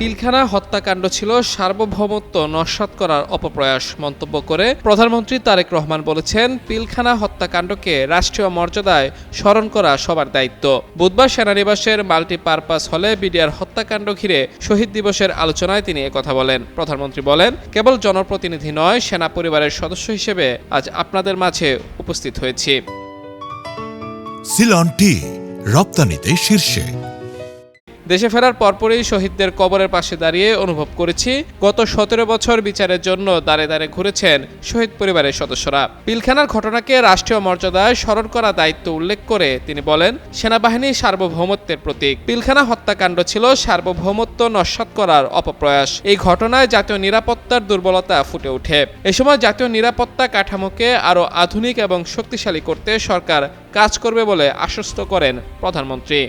পিলখানা হত্যাকাণ্ড ছিল সার্বভৌমত্ব নস্যাৎ করার অপপ্রয়াস মন্তব্য করে প্রধানমন্ত্রী তারেক রহমান বলেছেন, পিলখানা হত্যাকাণ্ডকে রাষ্ট্রীয় মর্যাদায় স্মরণ করা সবার দায়িত্ব। বুধবার সেনানিবাসের মাল্টিপারপাস হলে বিডিআর হত্যাকাণ্ড ঘিরে শহীদ দিবসের আলোচনায় তিনি একথা বলেন। প্রধানমন্ত্রী বলেন, কেবল জনপ্রতিনিধি নয়, সেনা পরিবারের সদস্য হিসেবে আজ আপনাদের মাঝে উপস্থিত হয়েছি। সিলন টি রপ্তানিতে শীর্ষে। দেশে ফেরার পরপরই শহীদদের কবরের পাশে দাঁড়িয়ে অনুভব করেছি, গত 17 বছর বিচারের জন্য দাঁড়ে দাঁড়ে ঘুরেছেন শহীদ পরিবারের সদস্যরা। পিলখানার ঘটনাকে রাষ্ট্রীয় মর্যাদায় স্মরণ করা দায়িত্ব উল্লেখ করে তিনি বলেন, সেনাবাহিনী সার্বভৌমত্বের প্রতীক। পিলখানা হত্যাকাণ্ড ছিল সার্বভৌমত্ব নস্যাৎ করার অপপ্রয়াস। এই ঘটনায় জাতীয় নিরাপত্তার দুর্বলতা ফুটে ওঠে। এ সময় জাতীয় নিরাপত্তা কাঠামোকে আরও আধুনিক এবং শক্তিশালী করতে সরকার কাজ করবে বলে আশ্বস্ত করেন প্রধানমন্ত্রী।